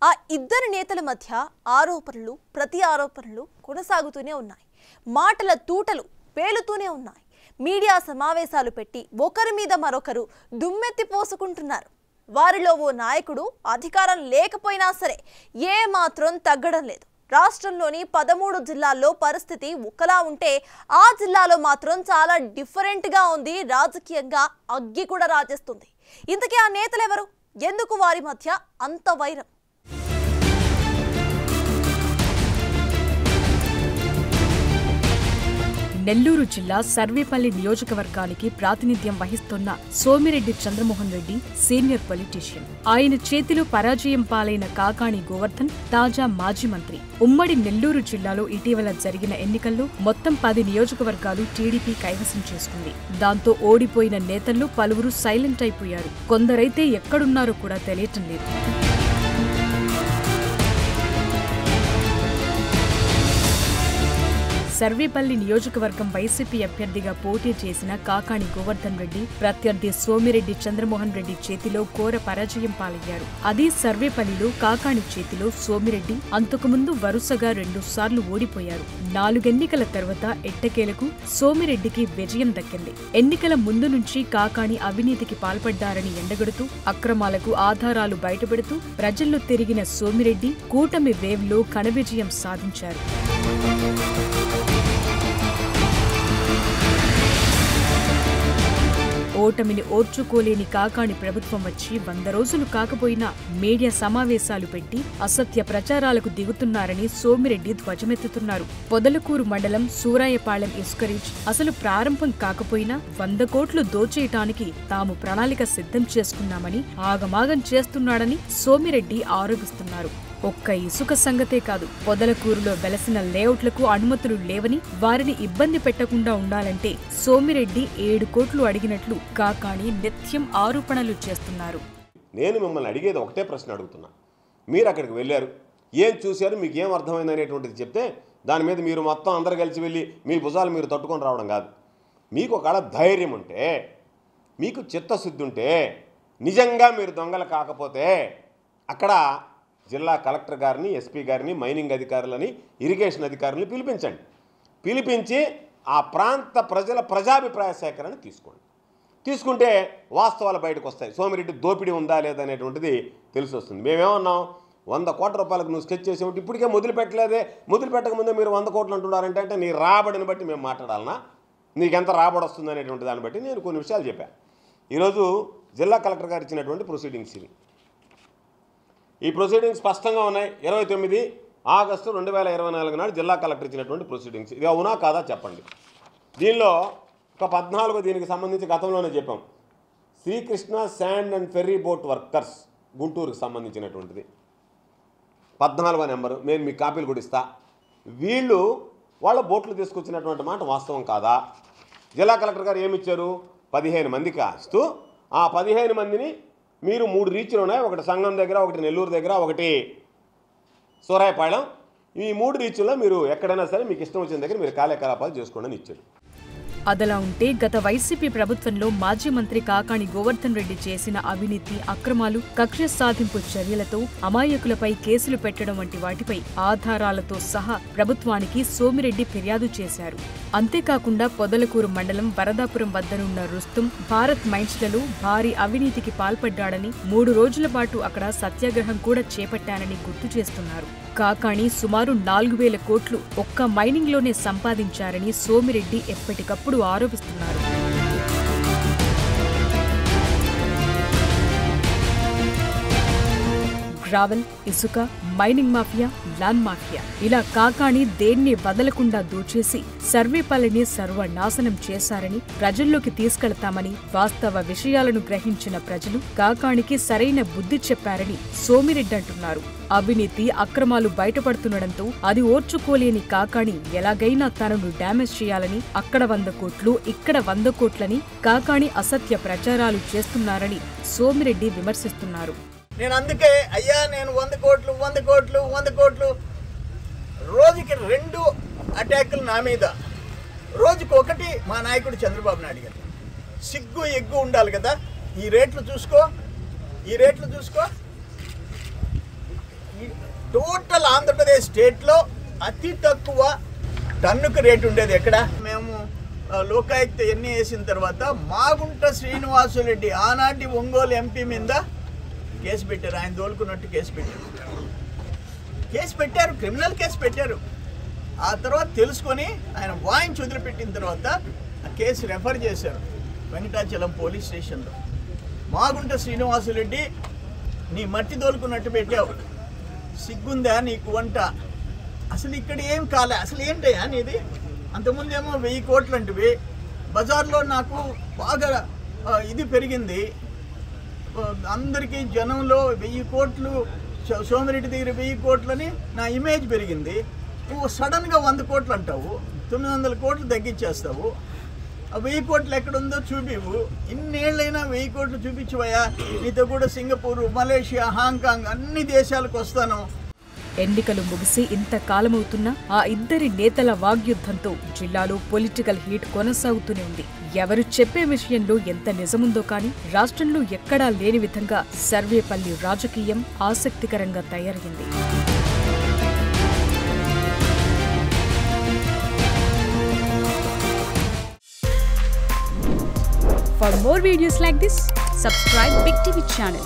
ఆ ఇద్దరు నేతల మధ్య ఆరోపణలు ప్రతి ఆరోపణలు కొనసాగుతూనే ఉన్నాయి. మాటల తూటలు పేలుతూనే ఉన్నాయి. మీడియా సమావేశాలు పెట్టి ఒకరి మీద మరొకరు దుమ్మెత్తి పోసుకుంటున్నారు. వారిలో ఓ నాయకుడు అధికారం లేకపోయినా సరే ఏ మాత్రం తగ్గడం లేదు. రాష్ట్రంలోని 13 జిల్లాల్లో పరిస్థితి ఒకలా ఉంటే ఆ జిల్లాలో మాత్రం చాలా డిఫరెంట్గా ఉంది. రాజకీయంగా అగ్గి కూడా రాజేస్తుంది. ఇంతకీ ఆ నేతలు ఎవరు? ఎందుకు వారి మధ్య అంత వైరం? నెల్లూరు జిల్లా సర్వేపల్లి నియోజకవర్గానికి ప్రాతినిధ్యం వహిస్తున్న సోమిరెడ్డి చంద్రమోహన్ రెడ్డి సీనియర్ పొలిటీషియన్. ఆయన చేతిలో పరాజయం పాలైన కాకాణి గోవర్ధన్ తాజా మాజీ మంత్రి. ఉమ్మడి నెల్లూరు జిల్లాలో ఇటీవల జరిగిన ఎన్నికల్లో మొత్తం 10 నియోజకవర్గాలు టీడీపీ కైవసం చేసుకుంది. దాంతో ఓడిపోయిన నేతల్లో పలువురు సైలెంట్ అయిపోయారు. కొందరైతే ఎక్కడున్నారో కూడా తెలియటం లేదు. సర్వేపల్లి నియోజకవర్గం వైసీపీ అభ్యర్థిగా పోటీ చేసిన కాకాణి గోవర్ధన్ రెడ్డి ప్రత్యర్థి సోమిరెడ్డి చంద్రమోహన్ రెడ్డి చేతిలో ఘోర పరాజయం పాలయ్యారు. అదే సర్వేపల్లిలో కాకాణి చేతిలో సోమిరెడ్డి అంతకుముందు వరుసగా 2 సార్లు ఓడిపోయారు. 4 ఎన్నికల తర్వాత ఎట్టకేలకు సోమిరెడ్డికి విజయం దక్కింది. ఎన్నికల ముందు నుంచి కాకాణి అవినీతికి పాల్పడ్డారని ఎండగడుతూ అక్రమాలకు ఆధారాలు బయటపెడుతూ ప్రజల్లో తిరిగిన సోమిరెడ్డి కూటమి వేవ్లో ఘన విజయం సాధించారు. ఓటమిని ఓర్చుకోలేని కాకాణి ప్రభుత్వం వచ్చి 100 రోజులు కాకపోయినా మీడియా సమావేశాలు పెట్టి అసత్య ప్రచారాలకు దిగుతున్నారని సోమిరెడ్డి ధ్వజమెత్తుతున్నారు. పొదలకూరు మండలం సూరాయపాళెం ఇసుక రీచ్ అసలు ప్రారంభం కాకపోయినా 100 కోట్లు దోచేయటానికి తాము ప్రణాళిక సిద్ధం చేసుకున్నామని ఆగమాగం చేస్తున్నాడని సోమిరెడ్డి ఆరోపిస్తున్నారు. ఒక్క ఇసుక సంగతే కాదు, పొదలకూరులో వెలసిన లేఅవుట్లకు అనుమతులు లేవని వారిని ఇబ్బంది పెట్టకుండా ఉండాలంటే సోమిరెడ్డి 7 కోట్లు అడిగినట్లు కాకాణి నిత్యం ఆరోపణలు చేస్తున్నారు. నేను మిమ్మల్ని అడిగేది ఒకటే ప్రశ్న అడుగుతున్నా. మీరు అక్కడికి వెళ్ళారు, ఏం చూశారు, మీకు ఏం అర్థమైంది అనేటువంటిది చెప్తే దాని మీద మీరు మొత్తం అందరు కలిసి వెళ్ళి మీ భుజాలు మీరు తట్టుకొని రావడం కాదు. మీకు ఒకవేళ ధైర్యం ఉంటే, మీకు చిత్తశుద్ధి ఉంటే, నిజంగా మీరు దొంగలు కాకపోతే అక్కడ జిల్లా కలెక్టర్ గారిని, ఎస్పీ గారిని, మైనింగ్ అధికారులని, ఇరిగేషన్ అధికారులని పిలిపించండి. పిలిపించి ఆ ప్రాంత ప్రజల ప్రజాభిప్రాయ సేకరణ తీసుకుంటే వాస్తవాలు బయటకు వస్తాయి. సోమిరెడ్డి దోపిడీ ఉందా లేదా అనేటువంటిది తెలిసి వస్తుంది. మేమేమన్నాం, 100 కోట్ల రూపాయలకు నువ్వు స్కెచ్ చేసేవాటి ఇప్పటికే మొదలుపెట్టలేదే, మొదలుపెట్టకముందే మీరు 100 కోట్లు అంటున్నారంటే నీ రాబడిని బట్టి మేము మాట్లాడాలనా, నీకెంత రాబడి వస్తుంది అనేటువంటి దాన్ని బట్టి నేను కొన్ని విషయాలు చెప్పాను. ఈరోజు జిల్లా కలెక్టర్ గారు ఇచ్చినటువంటి ప్రొసీడింగ్స్ ఇవి. ఈ ప్రొసీడింగ్స్ స్పష్టంగా ఉన్నాయి. 29 ఆగస్టు 2024 నాడు జిల్లా కలెక్టర్ ఇచ్చినటువంటి ప్రొసీడింగ్స్. ఇది అవునా కాదా చెప్పండి. దీనిలో ఒక 14 దీనికి సంబంధించి గతంలోనే చెప్పాం. Srikrishna sand and ferry boat workers గుంటూరుకు సంబంధించినటువంటిది 14వ నెంబరు. నేను మీకు కాపీలు కూడా ఇస్తా. వీళ్ళు వాళ్ళ బోట్లు తీసుకొచ్చినటువంటి మాట వాస్తవం కాదా? జిల్లా కలెక్టర్ గారు ఏమిచ్చారు, 15 మందికి ఇస్తూ ఆ 15 మందిని మీరు 3 రీచ్లు ఉన్నాయి, ఒకటి సంగం దగ్గర, ఒకటి నెల్లూరు దగ్గర, ఒకటి సూరాయపాళెం. ఈ 3 రీచ్ల్లో మీరు ఎక్కడైనా సరే మీకు ఇష్టం వచ్చిన దగ్గర మీరు కార్యకలాపాలు చేసుకోండి అని ఇచ్చారు. అదలా ఉంటే గత వైసీపీ ప్రభుత్వంలో మాజీ మంత్రి కాకాణి గోవర్ధన్ రెడ్డి చేసిన అవినీతి, అక్రమాలు, కక్ష సాధింపు చర్యలతో అమాయకులపై కేసులు పెట్టడం వంటి వాటిపై ఆధారాలతో సహా ప్రభుత్వానికి సోమిరెడ్డి ఫిర్యాదు చేశారు. అంతేకాకుండా పొదలకూరు మండలం వరదాపురం వద్దనున్న రుస్తుం భారత్ మైన్స్లలో భారీ అవినీతికి పాల్పడ్డాడని 3 రోజుల పాటు అక్కడ సత్యాగ్రహం కూడా చేపట్టానని గుర్తు చేస్తున్నారు. కాకాణి సుమారు 4,000 కోట్లు ఒక్క మైనింగ్లోనే సంపాదించారని సోమిరెడ్డి ఎప్పటికప్పుడు ఆరోపిస్తున్నారు. గ్రావెల్, ఇసుక, మైనింగ్ మాఫియా, ల్యాండ్ మాఫియా ఇలా కాకాణి దేన్ని వదలకుండా దోచేసి సర్వేపల్లిని సర్వనాశనం చేశారని ప్రజల్లోకి తీసుకెళ్తామని వాస్తవ విషయాలను గ్రహించిన ప్రజలు కాకాణికి సరైన బుద్ధి చెప్పారని సోమిరెడ్డి అంటున్నారు. అవినీతి, అక్రమాలు బయటపడుతుండటంతో అది ఓర్చుకోలేని కాకాణి ఎలాగైనా తనను డ్యామేజ్ చేయాలని అక్కడ 100 కోట్లు, ఇక్కడ 100 కోట్లని కాకాణి అసత్య ప్రచారాలు చేస్తున్నారని సోమిరెడ్డి విమర్శిస్తున్నారు. నేను అందుకే అయ్యా నేను 100 కోట్లు రోజుకి 2 అటాకులు నా మీద, రోజుకి 1 మా నాయకుడు చంద్రబాబు నాయుడు గారు. సిగ్గు ఎగ్గు ఉండాలి కదా. ఈ రేట్లు చూసుకో టోటల్ ఆంధ్రప్రదేశ్ స్టేట్లో అతి తక్కువ టన్నుకు రేటు ఉండేది ఎక్కడ. మేము లోకాయుక్త ఎన్ని వేసిన తర్వాత మాగుంట శ్రీనివాసులరెడ్డి ఆనాటి ఒంగోలు ఎంపీ మీద కేసు పెట్టారు. ఆయన దోలుకున్నట్టు కేసు పెట్టారు, క్రిమినల్ కేసు పెట్టారు. ఆ తర్వాత తెలుసుకొని ఆయన వాయిన్స్ వదిలిపెట్టిన తర్వాత ఆ కేసు రెఫర్ చేశారు వెంకటాచలం పోలీస్ స్టేషన్లో. మాగుంట శ్రీనివాసులరెడ్డి నీ మట్టి దోలుకున్నట్టు పెట్టావు, సిగ్గుందా నీకు వంట, అసలు ఇక్కడ ఏం కాలే, అసలు ఏంటయ్యా నీది, అంతకుముందేమో 1000 కోట్లు అంటివి, బజార్లో నాకు బాగా ఇది పెరిగింది, అందరికీ జనంలో 1000 కోట్లు, సోమిరెడ్డి దగ్గర 1000 కోట్లని నా ఇమేజ్ పెరిగింది, నువ్వు సడన్గా 100 కోట్లు అంటావు, 900 కోట్లు తగ్గించేస్తావు, ఆ 1000 కోట్లు ఎక్కడుందో చూపివు, ఇన్నేళ్ళైనా 1000 కోట్లు చూపించవయ్యా, నీతో కూడా సింగపూర్, మలేషియా, హాంకాంగ్ అన్ని దేశాలకు వస్తాను. ఎన్నికలు ముగిసి ఇంతకాలమవుతున్నా ఆ ఇద్దరి నేతల వాగ్యుద్ధంతో జిల్లాలో పొలిటికల్ హీట్ కొనసాగుతూనే ఉంది. ఎవరు చెప్పే విషయంలో ఎంత నిజముందో కానీ రాష్ట్రంలో ఎక్కడా లేని విధంగా సర్వేపల్లి రాజకీయం ఆసక్తికరంగా తయారైంది. For more videos like this, subscribe Big TV channel.